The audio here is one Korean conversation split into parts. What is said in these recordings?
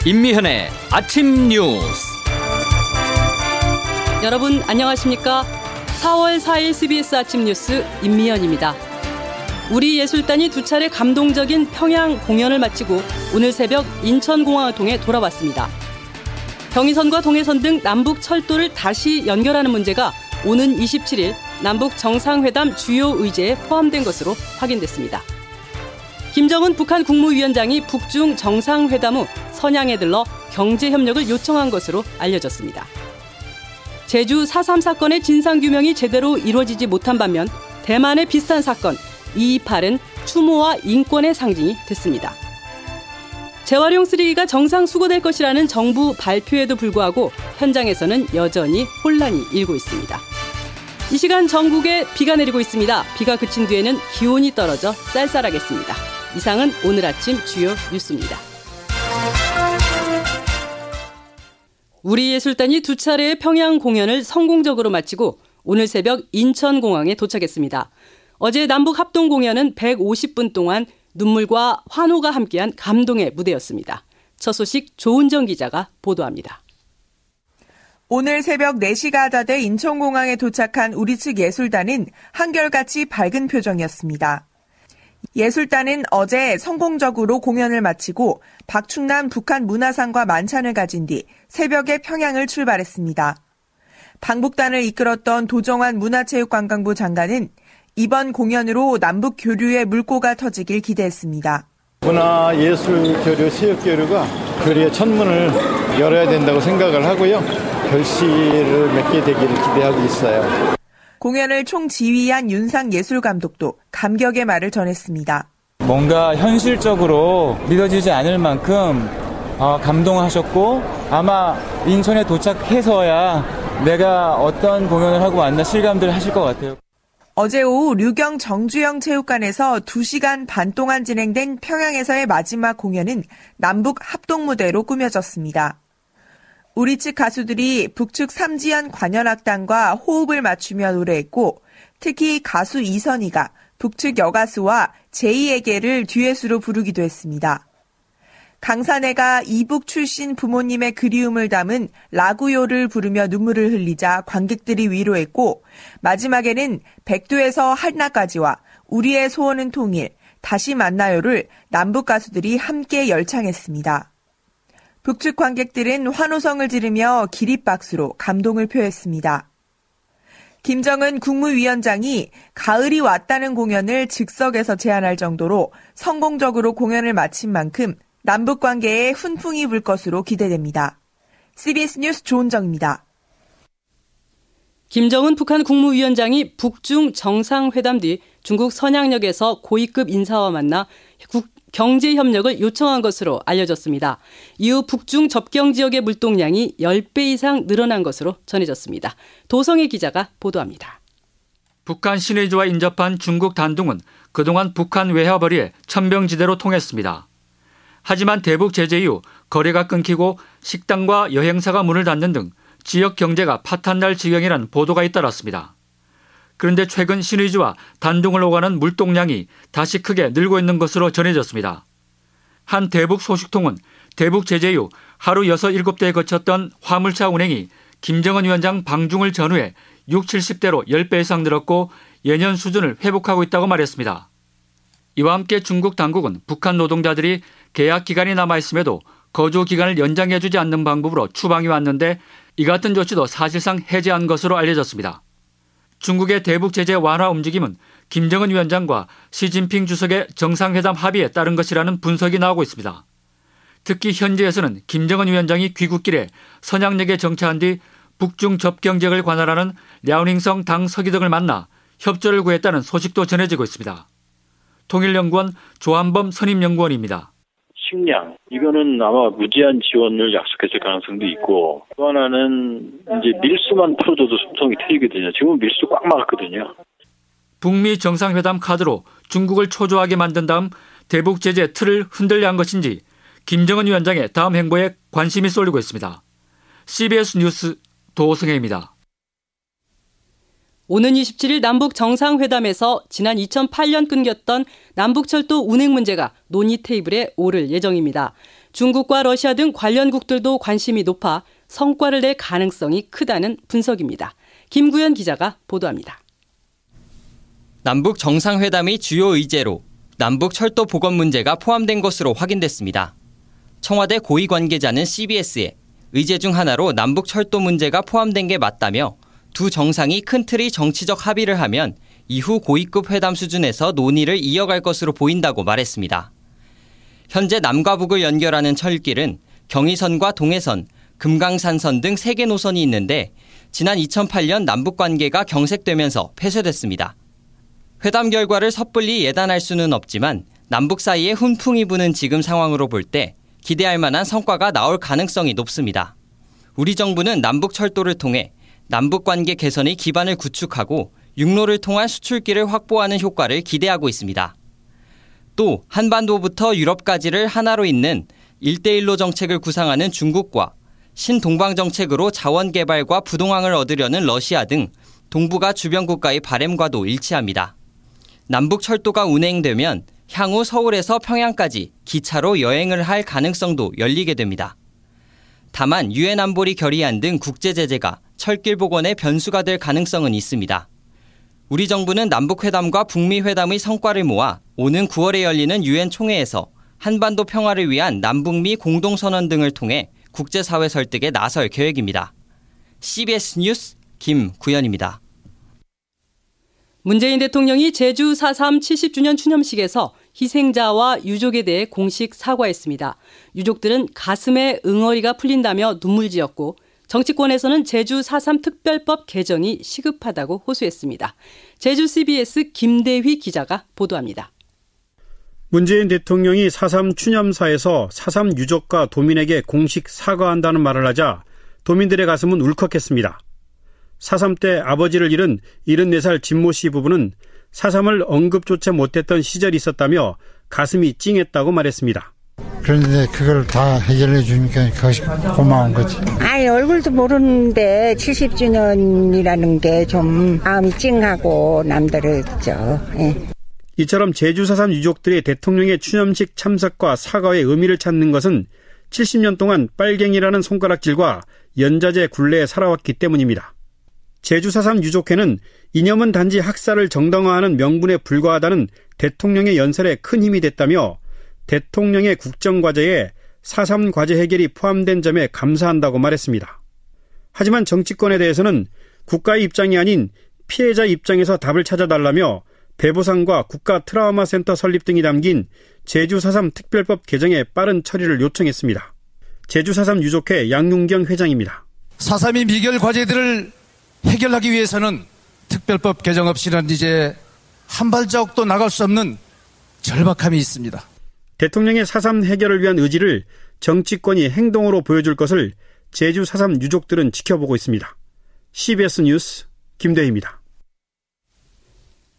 임미현의 아침 뉴스. 여러분 안녕하십니까? 4월 4일 CBS 아침 뉴스 임미현입니다. 우리 예술단이 두 차례 감동적인 평양 공연을 마치고 오늘 새벽 인천공항을 통해 돌아왔습니다. 경의선과 동해선 등 남북 철도를 다시 연결하는 문제가 오는 27일 남북 정상회담 주요 의제에 포함된 것으로 확인됐습니다. 김정은 북한 국무위원장이 북중 정상회담 후 선양에 들러 경제협력을 요청한 것으로 알려졌습니다. 제주 4.3 사건의 진상규명이 제대로 이루어지지 못한 반면 대만의 비슷한 사건 228은 추모와 인권의 상징이 됐습니다. 재활용 쓰레기가 정상 수거될 것이라는 정부 발표에도 불구하고 현장에서는 여전히 혼란이 일고 있습니다. 이 시간 전국에 비가 내리고 있습니다. 비가 그친 뒤에는 기온이 떨어져 쌀쌀하겠습니다. 이상은 오늘 아침 주요 뉴스입니다. 우리 예술단이 두 차례의 평양 공연을 성공적으로 마치고 오늘 새벽 인천공항에 도착했습니다. 어제 남북 합동 공연은 150분 동안 눈물과 환호가 함께한 감동의 무대였습니다. 첫 소식 조은정 기자가 보도합니다. 오늘 새벽 4시가 다 돼 인천공항에 도착한 우리 측 예술단은 한결같이 밝은 표정이었습니다. 예술단은 어제 성공적으로 공연을 마치고 박충남 북한 문화상과 만찬을 가진 뒤 새벽에 평양을 출발했습니다. 방북단을 이끌었던 도정환 문화체육관광부 장관은 이번 공연으로 남북 교류의 물꼬가 터지길 기대했습니다. 문화, 예술 교류, 체육 교류가 교류의 천문을 열어야 된다고 생각을 하고요. 결실을 맺게 되기를 기대하고 있어요. 공연을 총지휘한 윤상 예술감독도 감격의 말을 전했습니다. 뭔가 현실적으로 믿어지지 않을 만큼 감동하셨고 아마 인천에 도착해서야 내가 어떤 공연을 하고 왔나 실감들 하실 것 같아요. 어제 오후 류경 정주영 체육관에서 2시간 반 동안 진행된 평양에서의 마지막 공연은 남북 합동무대로 꾸며졌습니다. 우리 측 가수들이 북측 삼지연 관현악단과 호흡을 맞추며 노래했고 특히 가수 이선희가 북측 여가수와 제2에게를 듀엣으로 부르기도 했습니다. 강산해가 이북 출신 부모님의 그리움을 담은 라구요를 부르며 눈물을 흘리자 관객들이 위로했고 마지막에는 백두에서 한라까지와 우리의 소원은 통일, 다시 만나요를 남북 가수들이 함께 열창했습니다. 북측 관객들은 환호성을 지르며 기립박수로 감동을 표했습니다. 김정은 국무위원장이 가을이 왔다는 공연을 즉석에서 제안할 정도로 성공적으로 공연을 마친 만큼 남북 관계에 훈풍이 불 것으로 기대됩니다. CBS 뉴스 조은정입니다. 김정은 북한 국무위원장이 북중 정상회담 뒤 중국 선양역에서 고위급 인사와 만나 경제협력을 요청한 것으로 알려졌습니다. 이후 북중 접경 지역의 물동량이 10배 이상 늘어난 것으로 전해졌습니다. 도성의 기자가 보도합니다. 북한 신의주와 인접한 중국 단둥은 그동안 북한 외화벌이에 천병지대로 통했습니다. 하지만 대북 제재 이후 거래가 끊기고 식당과 여행사가 문을 닫는 등 지역 경제가 파탄날 지경이라는 보도가 잇따랐습니다. 그런데 최근 신의주와 단둥을 오가는 물동량이 다시 크게 늘고 있는 것으로 전해졌습니다. 한 대북 소식통은 대북 제재 이후 하루 6, 7대에 거쳤던 화물차 운행이 김정은 위원장 방중을 전후해 6, 70대로 10배 이상 늘었고 예년 수준을 회복하고 있다고 말했습니다. 이와 함께 중국 당국은 북한 노동자들이 계약 기간이 남아있음에도 거주 기간을 연장해주지 않는 방법으로 추방이 왔는데 이 같은 조치도 사실상 해제한 것으로 알려졌습니다. 중국의 대북 제재 완화 움직임은 김정은 위원장과 시진핑 주석의 정상회담 합의에 따른 것이라는 분석이 나오고 있습니다. 특히 현지에서는 김정은 위원장이 귀국길에 선양역에 정차한 뒤 북중 접경 지역을 관할하는 랴오닝성 당 서기 등을 만나 협조를 구했다는 소식도 전해지고 있습니다. 통일연구원 조한범 선임연구원입니다. 식량, 이거는 아마 무제한 지원을 약속했을 가능성도 있고 또 하나는 이제 밀수만 풀어줘도 숨통이 트이거든요. 지금 밀수 꽉 막았거든요. 북미 정상회담 카드로 중국을 초조하게 만든 다음 대북 제재 틀을 흔들려 한 것인지 김정은 위원장의 다음 행보에 관심이 쏠리고 있습니다. CBS 뉴스 도승혜입니다. 오는 27일 남북 정상회담에서 지난 2008년 끊겼던 남북철도 운행 문제가 논의 테이블에 오를 예정입니다. 중국과 러시아 등 관련국들도 관심이 높아 성과를 낼 가능성이 크다는 분석입니다. 김구현 기자가 보도합니다. 남북 정상회담의 주요 의제로 남북 철도 복원 문제가 포함된 것으로 확인됐습니다. 청와대 고위 관계자는 CBS에 의제 중 하나로 남북 철도 문제가 포함된 게 맞다며 두 정상이 큰 틀의 정치적 합의를 하면 이후 고위급 회담 수준에서 논의를 이어갈 것으로 보인다고 말했습니다. 현재 남과 북을 연결하는 철길은 경의선과 동해선, 금강산선 등 3개 노선이 있는데 지난 2008년 남북 관계가 경색되면서 폐쇄됐습니다. 회담 결과를 섣불리 예단할 수는 없지만 남북 사이에 훈풍이 부는 지금 상황으로 볼 때 기대할 만한 성과가 나올 가능성이 높습니다. 우리 정부는 남북 철도를 통해 남북 관계 개선의 기반을 구축하고 육로를 통한 수출길을 확보하는 효과를 기대하고 있습니다. 또 한반도부터 유럽까지를 하나로 잇는 1대1로 정책을 구상하는 중국과 신동방 정책으로 자원 개발과 부동항을 얻으려는 러시아 등 동북아 주변 국가의 바램과도 일치합니다. 남북 철도가 운행되면 향후 서울에서 평양까지 기차로 여행을 할 가능성도 열리게 됩니다. 다만 유엔 안보리 결의안 등 국제 제재가 철길 복원의 변수가 될 가능성은 있습니다. 우리 정부는 남북회담과 북미회담의 성과를 모아 오는 9월에 열리는 유엔 총회에서 한반도 평화를 위한 남북미 공동선언 등을 통해 국제사회 설득에 나설 계획입니다. CBS 뉴스 김구현입니다. 문재인 대통령이 제주 4.3 70주년 추념식에서 희생자와 유족에 대해 공식 사과했습니다. 유족들은 가슴에 응어리가 풀린다며 눈물지었고 정치권에서는 제주 4.3 특별법 개정이 시급하다고 호소했습니다. 제주 CBS 김대휘 기자가 보도합니다. 문재인 대통령이 4.3 추념사에서 4.3 유족과 도민에게 공식 사과한다는 말을 하자 도민들의 가슴은 울컥했습니다. 4.3 때 아버지를 잃은 74살 진모 씨 부부는 4.3을 언급조차 못했던 시절이 있었다며 가슴이 찡했다고 말했습니다. 그런데 그걸 다 해결해 주니까 그것이 고마운 거지. 아니 얼굴도 모르는데 70주년이라는 게 좀 마음이 찡하고 남들을 이처럼 제주 4.3 유족들의 대통령의 추념식 참석과 사과의 의미를 찾는 것은 70년 동안 빨갱이라는 손가락질과 연좌제 굴레에 살아왔기 때문입니다. 제주 4.3 유족회는 이념은 단지 학살을 정당화하는 명분에 불과하다는 대통령의 연설에 큰 힘이 됐다며 대통령의 국정과제에 4.3 과제 해결이 포함된 점에 감사한다고 말했습니다. 하지만 정치권에 대해서는 국가의 입장이 아닌 피해자 입장에서 답을 찾아달라며 배보상과 국가 트라우마 센터 설립 등이 담긴 제주 4.3 특별법 개정의 빠른 처리를 요청했습니다. 제주 4.3 유족회 양윤경 회장입니다. 4.3이 미결 과제들을 해결하기 위해서는 특별법 개정 없이는 이제 한 발자국도 나갈 수 없는 절박함이 있습니다. 대통령의 4.3 해결을 위한 의지를 정치권이 행동으로 보여줄 것을 제주 4.3 유족들은 지켜보고 있습니다. CBS 뉴스 김대희입니다.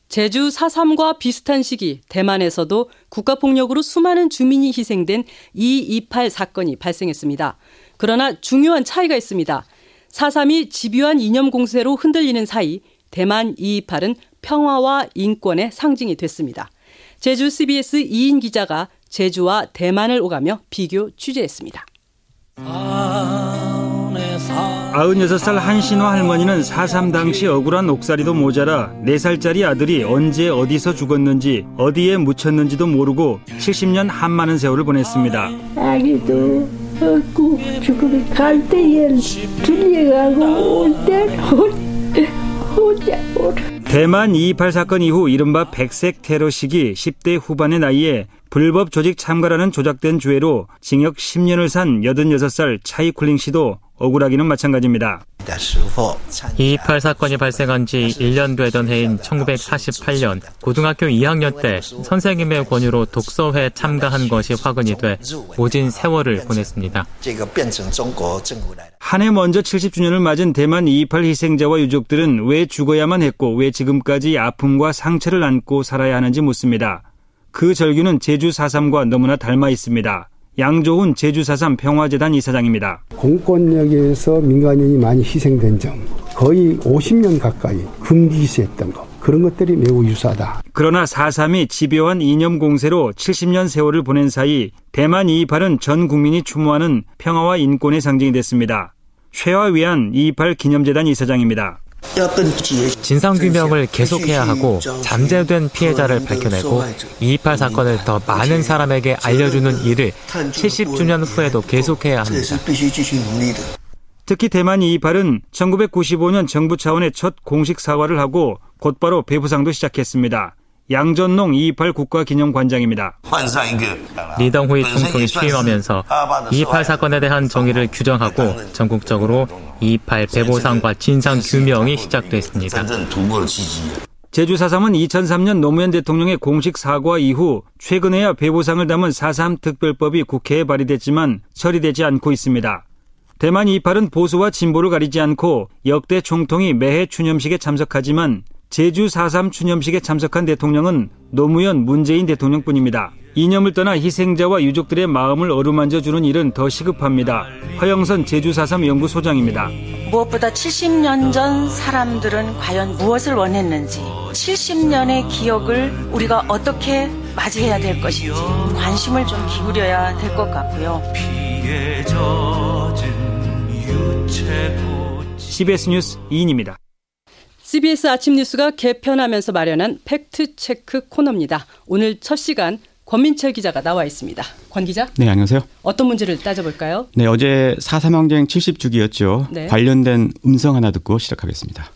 제주 4.3과 비슷한 시기 대만에서도 국가폭력으로 수많은 주민이 희생된 2.28 사건이 발생했습니다. 그러나 중요한 차이가 있습니다. 4.3이 집요한 이념 공세로 흔들리는 사이 대만 2.28은 평화와 인권의 상징이 됐습니다. 제주 CBS 이인 기자가 제주와 대만을 오가며 비교 취재했습니다. 96살 한신화 할머니는 4.3 당시 억울한 옥살이도 모자라 4살짜리 아들이 언제 어디서 죽었는지 어디에 묻혔는지도 모르고 70년 한많은 세월을 보냈습니다. 아기도 없고 죽으러 갈 때에 들려가고 올 때는 혼자 오라. 대만 2.28 사건 이후 이른바 백색 테러 시기 10대 후반의 나이에 불법 조직 참가라는 조작된 죄로 징역 10년을 산 86살 차이쿨링 씨도 억울하기는 마찬가지입니다. 2.28 사건이 발생한 지 1년 되던 해인 1948년 고등학교 2학년 때 선생님의 권유로 독서회에 참가한 것이 화근이 돼 오진 세월을 보냈습니다. 한 해 먼저 70주년을 맞은 대만 2.28 희생자와 유족들은 왜 죽어야만 했고 왜 지금까지 아픔과 상처를 안고 살아야 하는지 묻습니다. 그 절규는 제주 4.3과 너무나 닮아 있습니다. 양조훈 제주 4.3 평화재단 이사장입니다. 공권력에서 민간인이 많이 희생된 점, 거의 50년 가까이 금기시했던 것, 그런 것들이 매우 유사하다. 그러나 4.3이 집요한 이념 공세로 70년 세월을 보낸 사이 대만 2.28은 전 국민이 추모하는 평화와 인권의 상징이 됐습니다. 최화위안 2.28 기념재단 이사장입니다. 진상규명을 계속해야 하고 잠재된 피해자를 밝혀내고 2.28 사건을 더 많은 사람에게 알려주는 일을 70주년 후에도 계속해야 합니다. 특히 대만 2.28은 1995년 정부 차원의 첫 공식 사과를 하고 곧바로 배부상도 시작했습니다. 양전농 2.28 국가기념관장입니다. 리덩후이 총통이 취임하면서 2.28 사건에 대한 정의를 규정하고 전국적으로 2.28 배보상과 진상규명이 시작됐습니다. 제주 4.3은 2003년 노무현 대통령의 공식 사과 이후 최근에야 배보상을 담은 4.3 특별법이 국회에 발의됐지만 처리되지 않고 있습니다. 대만 2.28은 보수와 진보를 가리지 않고 역대 총통이 매해 추념식에 참석하지만 제주 4.3 추념식에 참석한 대통령은 노무현 문재인 대통령뿐입니다. 이념을 떠나 희생자와 유족들의 마음을 어루만져주는 일은 더 시급합니다. 허영선 제주 4.3 연구소장입니다. 무엇보다 70년 전 사람들은 과연 무엇을 원했는지, 70년의 기억을 우리가 어떻게 맞이해야 될 것인지 관심을 좀 기울여야 될 것 같고요. CBS 뉴스 이인입니다. CBS 아침 뉴스가 개편하면서 마련한 팩트체크 코너입니다. 오늘 첫 시간 권민철 기자가 나와 있습니다. 권 기자. 네, 안녕하세요. 어떤 문제를 따져볼까요? 네, 어제 4.3 항쟁 70주기였죠. 네. 관련된 음성 하나 듣고 시작하겠습니다.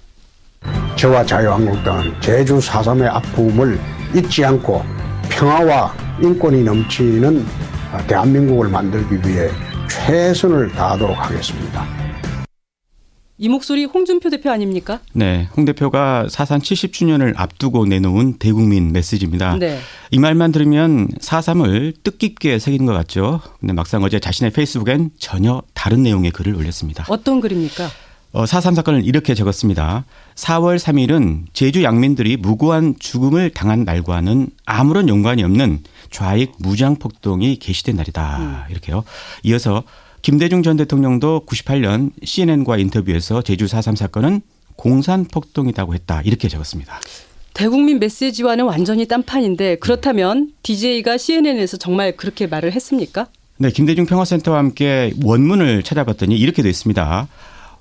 저와 자유한국당은 제주 4.3의 아픔을 잊지 않고 평화와 인권이 넘치는 대한민국을 만들기 위해 최선을 다하도록 하겠습니다. 이 목소리 홍준표 대표 아닙니까? 네, 홍 대표가 4.3 70주년을 앞두고 내놓은 대국민 메시지입니다. 네. 이 말만 들으면 4.3을 뜻깊게 새긴 것 같죠. 근데 막상 어제 자신의 페이스북엔 전혀 다른 내용의 글을 올렸습니다. 어떤 글입니까? 4.3 사건을 이렇게 적었습니다. 4월 3일은 제주 양민들이 무고한 죽음을 당한 날과는 아무런 연관이 없는 좌익 무장폭동이 개시된 날이다. 이렇게요. 이어서 김대중 전 대통령도 98년 CNN과 인터뷰에서 제주 4.3 사건은 공산폭동이라고 했다. 이렇게 적었습니다. 대국민 메시지와는 완전히 딴판인데 그렇다면 DJ가 CNN에서 정말 그렇게 말을 했습니까? 네, 김대중 평화센터와 함께 원문을 찾아봤더니 이렇게 돼 있습니다.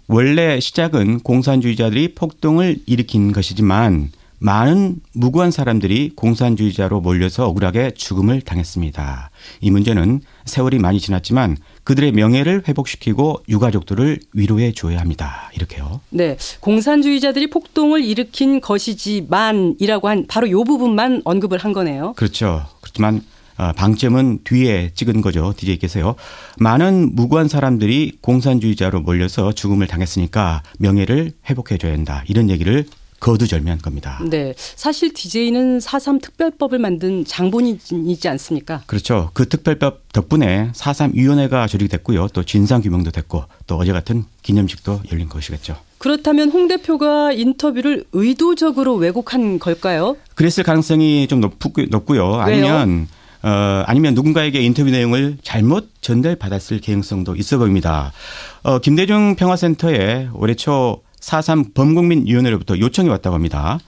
원래 시작은 공산주의자들이 폭동을 일으킨 것이지만 많은 무고한 사람들이 공산주의자로 몰려서 억울하게 죽음을 당했습니다. 이 문제는 세월이 많이 지났지만 그들의 명예를 회복시키고 유가족들을 위로해 줘야 합니다. 이렇게요. 네, 공산주의자들이 폭동을 일으킨 것이지만이라고 한 바로 이 부분만 언급을 한 거네요. 그렇죠. 그렇지만 방점은 뒤에 찍은 거죠. DJ께서요. 많은 무고한 사람들이 공산주의자로 몰려서 죽음을 당했으니까 명예를 회복해 줘야 한다. 이런 얘기를 거두절미한 겁니다. 네, 사실 DJ는 4.3 특별법을 만든 장본인이지 않습니까? 그렇죠. 그 특별법 덕분에 4.3 위원회가 조직됐고요. 또 진상규명도 됐고 또 어제 같은 기념식도 열린 것이겠죠. 그렇다면 홍 대표가 인터뷰를 의도적으로 왜곡한 걸까요? 그랬을 가능성이 좀 높고요. 아니면 누군가에게 인터뷰 내용을 잘못 전달받았을 개연성도 있어 보입니다. 김대중 평화센터에 올해 초 4.3 범국민위원회로부터 요청이 왔다고 합니다.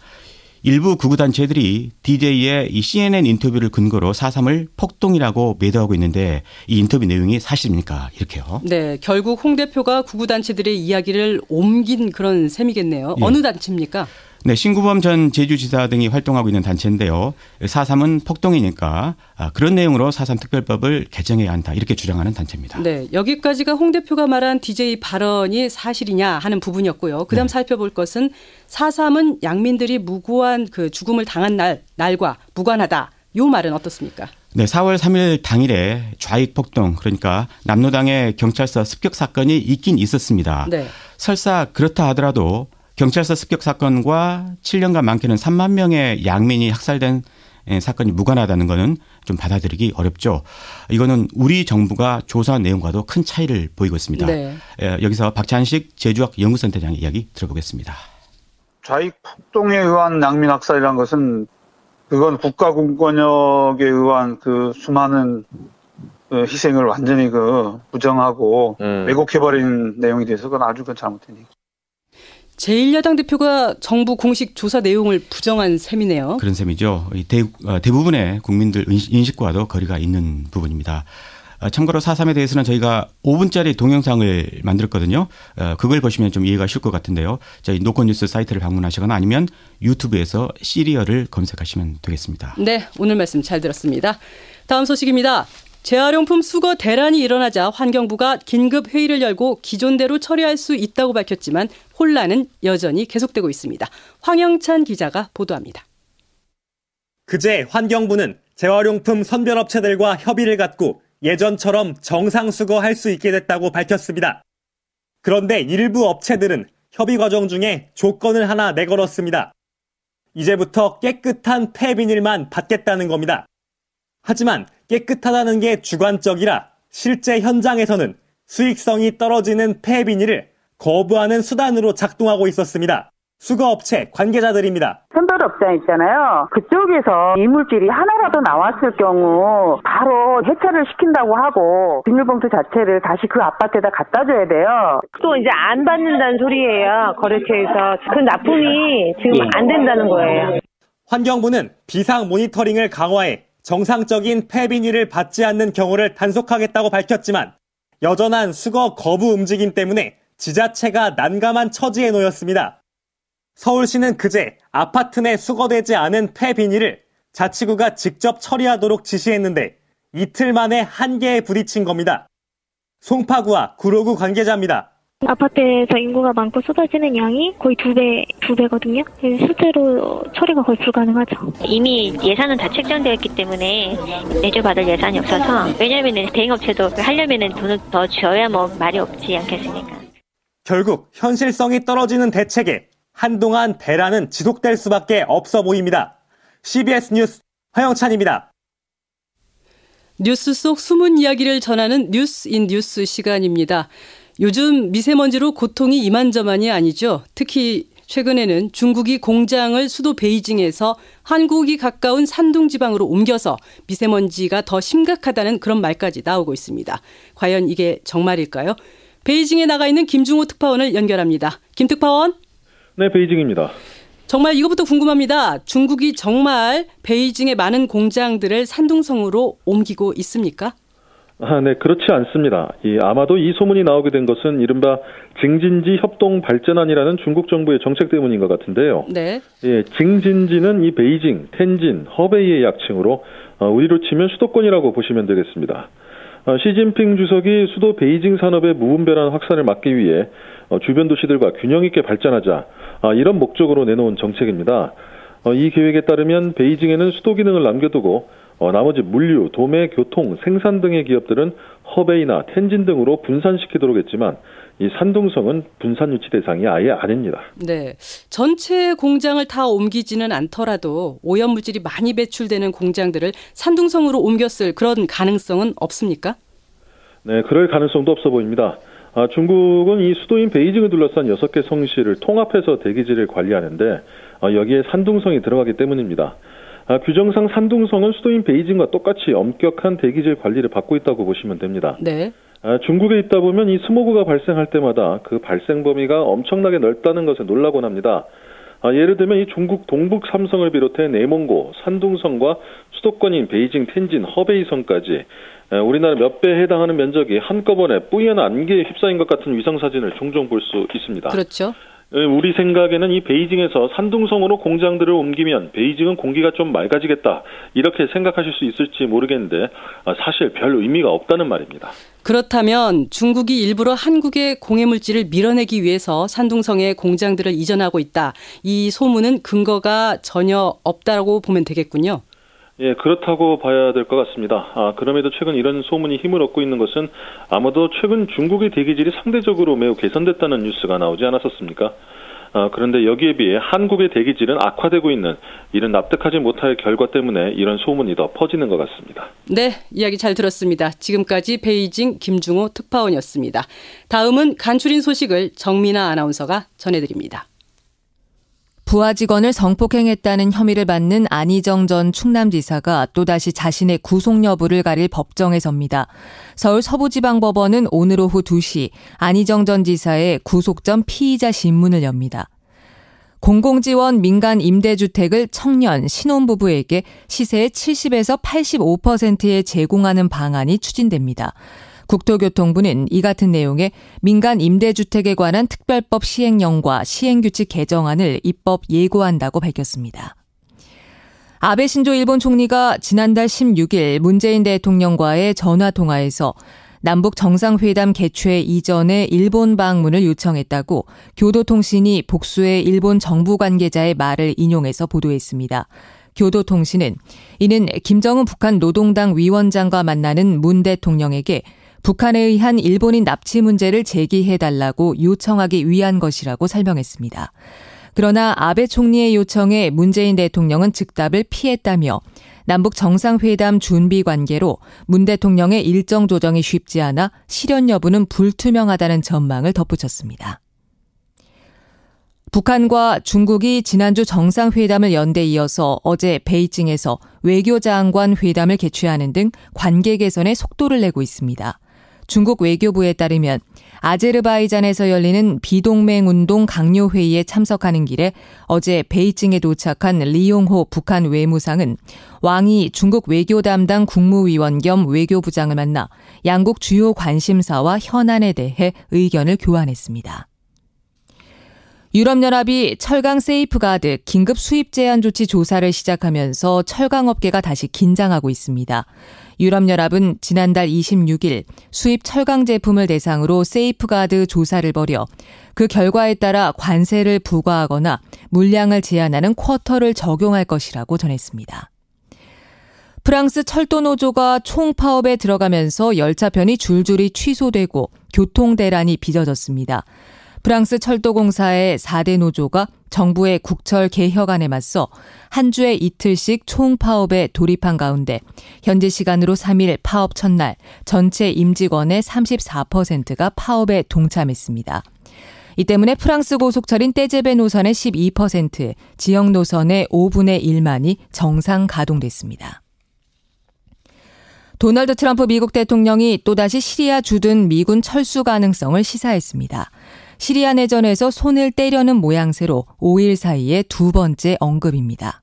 일부 구구단체들이 DJ의 이 CNN 인터뷰를 근거로 4.3을 폭동이라고 매도하고 있는데 이 인터뷰 내용이 사실입니까? 이렇게요. 네, 결국 홍 대표가 구구단체들의 이야기를 옮긴 그런 셈이겠네요. 예. 어느 단체입니까? 네, 신구범 전 제주지사 등이 활동하고 있는 단체인데요. 4.3은 폭동이니까 그런 내용으로 4.3 특별법을 개정해야 한다. 이렇게 주장하는 단체입니다. 네, 여기까지가 홍 대표가 말한 DJ 발언이 사실이냐 하는 부분이었고요. 그다음 살펴볼 것은 4.3은 양민들이 무고한 그 죽음을 당한 날과 무관하다. 이 말은 어떻습니까? 네, 4월 3일 당일에 좌익 폭동, 그러니까 남로당의 경찰서 습격 사건이 있긴 있었습니다. 네. 설사 그렇다 하더라도 경찰서 습격 사건과 7년간 많게는 3만 명의 양민이 학살된 사건이 무관하다는 것은 좀 받아들이기 어렵죠. 이거는 우리 정부가 조사한 내용과도 큰 차이를 보이고 있습니다. 네. 여기서 박찬식 제주학 연구센터장의 이야기 들어보겠습니다. 좌익 폭동에 의한 양민 학살이란 것은 그건 국가 공권력에 의한 그 수많은 희생을 완전히 부정하고 왜곡해버린 내용이 돼서 그건 아주 잘못된 얘기. 제1야당 대표가 정부 공식 조사 내용을 부정한 셈이네요. 그런 셈이죠. 대부분의 국민들 인식과도 거리가 있는 부분입니다. 참고로 4.3에 대해서는 저희가 5분짜리 동영상을 만들었거든요. 그걸 보시면 좀 이해가 쉬울 것 같은데요. 저희 노컷뉴스 사이트를 방문하시거나 아니면 유튜브에서 시리얼을 검색하시면 되겠습니다. 네, 오늘 말씀 잘 들었습니다. 다음 소식입니다. 재활용품 수거 대란이 일어나자 환경부가 긴급 회의를 열고 기존대로 처리할 수 있다고 밝혔지만 혼란은 여전히 계속되고 있습니다. 황영찬 기자가 보도합니다. 그제 환경부는 재활용품 선별업체들과 협의를 갖고 예전처럼 정상 수거할 수 있게 됐다고 밝혔습니다. 그런데 일부 업체들은 협의 과정 중에 조건을 하나 내걸었습니다. 이제부터 깨끗한 폐비닐만 받겠다는 겁니다. 하지만 깨끗하다는 게 주관적이라 실제 현장에서는 수익성이 떨어지는 폐비닐을 거부하는 수단으로 작동하고 있었습니다. 수거업체 관계자들입니다. 선별업자 있잖아요. 그쪽에서 이물질이 하나라도 나왔을 경우 바로 해체를 시킨다고 하고 비닐봉투 자체를 다시 그 아파트에다 갖다 줘야 돼요. 또 이제 안 받는다는 소리예요. 거래처에서. 그 납품이 지금 안 된다는 거예요. 환경부는 비상 모니터링을 강화해 정상적인 폐비닐을 받지 않는 경우를 단속하겠다고 밝혔지만 여전한 수거 거부 움직임 때문에 지자체가 난감한 처지에 놓였습니다. 서울시는 그제 아파트 내 수거되지 않은 폐비닐을 자치구가 직접 처리하도록 지시했는데 이틀 만에 한계에 부딪힌 겁니다. 송파구와 구로구 관계자입니다. 아파트에서 인구가 많고 쏟아지는 양이 거의 두 배거든요. 실제로 처리가 거의 불가능하죠. 이미 예산은 다 책정되어 있기 때문에 내줘받을 예산이 없어서 왜냐하면 대행업체도 하려면 돈을 더 줘야 말이 없지 않겠습니까? 결국 현실성이 떨어지는 대책에 한동안 대란은 지속될 수밖에 없어 보입니다. CBS 뉴스 황영찬입니다. 뉴스 속 숨은 이야기를 전하는 뉴스 인 뉴스 시간입니다. 요즘 미세먼지로 고통이 이만저만이 아니죠. 특히 최근에는 중국이 공장을 수도 베이징에서 한국이 가까운 산둥 지방으로 옮겨서 미세먼지가 더 심각하다는 그런 말까지 나오고 있습니다. 과연 이게 정말일까요? 베이징에 나가 있는 김중호 특파원을 연결합니다. 김 특파원. 네, 베이징입니다. 정말 이것부터 궁금합니다. 중국이 정말 베이징의 많은 공장들을 산둥성으로 옮기고 있습니까? 네, 그렇지 않습니다. 아마도 이 소문이 나오게 된 것은 이른바 징진지 협동 발전안이라는 중국 정부의 정책 때문인 것 같은데요. 네. 징진지는 이 베이징, 텐진, 허베이의 약칭으로 우리로 치면 수도권이라고 보시면 되겠습니다. 시진핑 주석이 수도 베이징 산업의 무분별한 확산을 막기 위해 주변 도시들과 균형 있게 발전하자 이런 목적으로 내놓은 정책입니다. 이 계획에 따르면 베이징에는 수도 기능을 남겨두고 나머지 물류, 도매, 교통, 생산 등의 기업들은 허베이나 텐진 등으로 분산시키도록 했지만 이 산둥성은 분산 유치 대상이 아예 아닙니다. 네, 전체 공장을 다 옮기지는 않더라도 오염물질이 많이 배출되는 공장들을 산둥성으로 옮겼을 그런 가능성은 없습니까? 네, 그럴 가능성도 없어 보입니다. 중국은 이 수도인 베이징을 둘러싼 6개 성시를 통합해서 대기질을 관리하는데 여기에 산둥성이 들어가기 때문입니다. 규정상 산둥성은 수도인 베이징과 똑같이 엄격한 대기질 관리를 받고 있다고 보시면 됩니다. 네. 중국에 있다 보면 이 스모그가 발생할 때마다 그 발생 범위가 엄청나게 넓다는 것에 놀라곤 합니다. 예를 들면 이 중국 동북 삼성을 비롯해 내몽고, 산둥성과 수도권인 베이징, 텐진, 허베이성까지 우리나라 몇 배에 해당하는 면적이 한꺼번에 뿌연 안개에 휩싸인 것 같은 위성사진을 종종 볼 수 있습니다. 그렇죠. 우리 생각에는 이 베이징에서 산둥성으로 공장들을 옮기면 베이징은 공기가 좀 맑아지겠다 이렇게 생각하실 수 있을지 모르겠는데 사실 별 의미가 없다는 말입니다. 그렇다면 중국이 일부러 한국의 공해물질을 밀어내기 위해서 산둥성에 공장들을 이전하고 있다. 이 소문은 근거가 전혀 없다고 보면 되겠군요. 예, 그렇다고 봐야 될 것 같습니다. 그럼에도 최근 이런 소문이 힘을 얻고 있는 것은 아마도 최근 중국의 대기질이 상대적으로 매우 개선됐다는 뉴스가 나오지 않았었습니까? 그런데 여기에 비해 한국의 대기질은 악화되고 있는 이런 납득하지 못할 결과 때문에 이런 소문이 더 퍼지는 것 같습니다. 네, 이야기 잘 들었습니다. 지금까지 베이징 김중호 특파원이었습니다. 다음은 간추린 소식을 정민아 아나운서가 전해드립니다. 부하 직원을 성폭행했다는 혐의를 받는 안희정 전 충남지사가 또다시 자신의 구속 여부를 가릴 법정에 섭니다. 서울 서부지방법원은 오늘 오후 2시 안희정 전 지사의 구속 전 피의자 신문을 엽니다. 공공지원 민간 임대주택을 청년, 신혼부부에게 시세의 70에서 85%에 제공하는 방안이 추진됩니다. 국토교통부는 이 같은 내용의 민간 임대주택에 관한 특별법 시행령과 시행규칙 개정안을 입법 예고한다고 밝혔습니다. 아베 신조 일본 총리가 지난달 16일 문재인 대통령과의 전화통화에서 남북 정상회담 개최 이전에 일본 방문을 요청했다고 교도통신이 복수의 일본 정부 관계자의 말을 인용해서 보도했습니다. 교도통신은 이는 김정은 북한 노동당 위원장과 만나는 문 대통령에게 북한에 의한 일본인 납치 문제를 제기해달라고 요청하기 위한 것이라고 설명했습니다. 그러나 아베 총리의 요청에 문재인 대통령은 즉답을 피했다며 남북 정상회담 준비 관계로 문 대통령의 일정 조정이 쉽지 않아 실현 여부는 불투명하다는 전망을 덧붙였습니다. 북한과 중국이 지난주 정상회담을 연 데 이어서 어제 베이징에서 외교장관 회담을 개최하는 등 관계 개선에 속도를 내고 있습니다. 중국 외교부에 따르면 아제르바이잔에서 열리는 비동맹운동 강요회의에 참석하는 길에 어제 베이징에 도착한 리용호 북한 외무상은 왕이 중국 외교 담당 국무위원 겸 외교부장을 만나 양국 주요 관심사와 현안에 대해 의견을 교환했습니다. 유럽연합이 철강 세이프가드 긴급 수입 제한 조치 조사를 시작하면서 철강업계가 다시 긴장하고 있습니다. 유럽연합은 지난달 26일 수입 철강 제품을 대상으로 세이프가드 조사를 벌여 그 결과에 따라 관세를 부과하거나 물량을 제한하는 쿼터를 적용할 것이라고 전했습니다. 프랑스 철도노조가 총파업에 들어가면서 열차편이 줄줄이 취소되고 교통대란이 빚어졌습니다. 프랑스 철도공사의 4대 노조가 정부의 국철 개혁안에 맞서 한 주에 이틀씩 총파업에 돌입한 가운데 현지 시간으로 3일 파업 첫날 전체 임직원의 34%가 파업에 동참했습니다. 이 때문에 프랑스 고속철인 떼제베 노선의 12%, 지역 노선의 5분의 1만이 정상 가동됐습니다. 도널드 트럼프 미국 대통령이 또다시 시리아 주둔 미군 철수 가능성을 시사했습니다. 시리아 내전에서 손을 떼려는 모양새로 5일 사이에 두 번째 언급입니다.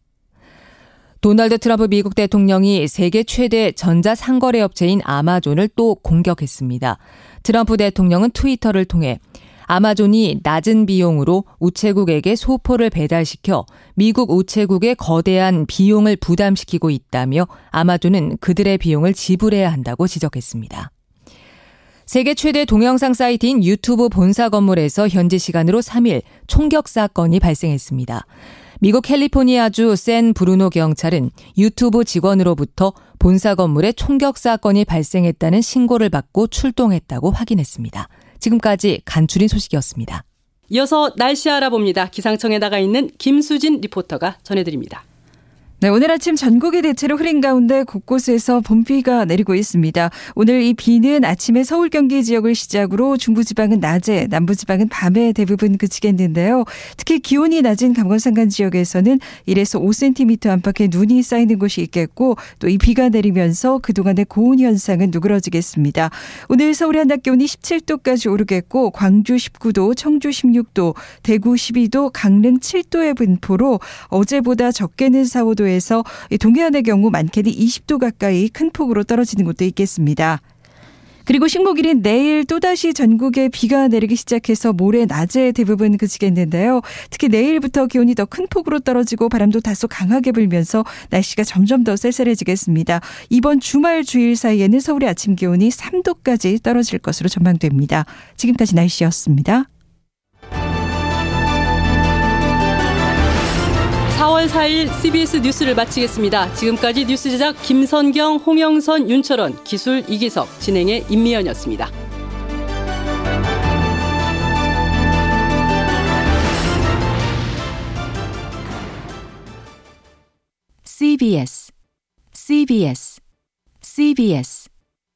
도널드 트럼프 미국 대통령이 세계 최대 전자상거래 업체인 아마존을 또 공격했습니다. 트럼프 대통령은 트위터를 통해 아마존이 낮은 비용으로 우체국에게 소포를 배달시켜 미국 우체국에 거대한 비용을 부담시키고 있다며 아마존은 그들의 비용을 지불해야 한다고 지적했습니다. 세계 최대 동영상 사이트인 유튜브 본사 건물에서 현지 시간으로 3일 총격 사건이 발생했습니다. 미국 캘리포니아주 샌 브루노 경찰은 유튜브 직원으로부터 본사 건물에 총격 사건이 발생했다는 신고를 받고 출동했다고 확인했습니다. 지금까지 간추린 소식이었습니다. 이어서 날씨 알아봅니다. 기상청에 나가 있는 김수진 리포터가 전해드립니다. 네, 오늘 아침 전국이 대체로 흐린 가운데 곳곳에서 봄비가 내리고 있습니다. 오늘 이 비는 아침에 서울 경기 지역을 시작으로 중부지방은 낮에, 남부지방은 밤에 대부분 그치겠는데요. 특히 기온이 낮은 강원산간 지역에서는 1에서 5cm 안팎의 눈이 쌓이는 곳이 있겠고 또 이 비가 내리면서 그동안의 고온 현상은 누그러지겠습니다. 오늘 서울의 한낮 기온이 17도까지 오르겠고 광주 19도, 청주 16도, 대구 12도, 강릉 7도의 분포로 어제보다 적게는 4, 5도에서 동해안의 경우 많게는 20도 가까이 큰 폭으로 떨어지는 곳도 있겠습니다. 그리고 식목일인 내일 또다시 전국에 비가 내리기 시작해서 모레 낮에 대부분 그치겠는데요. 특히 내일부터 기온이 더 큰 폭으로 떨어지고 바람도 다소 강하게 불면서 날씨가 점점 더 쌀쌀해지겠습니다. 이번 주말 주일 사이에는 서울의 아침 기온이 3도까지 떨어질 것으로 전망됩니다. 지금까지 날씨였습니다. 4월 4일 CBS 뉴스를 마치겠습니다. 지금까지 뉴스 제작 김선경, 홍영선, 윤철원, 기술 이기석, 진행의 임미연이었습니다. CBS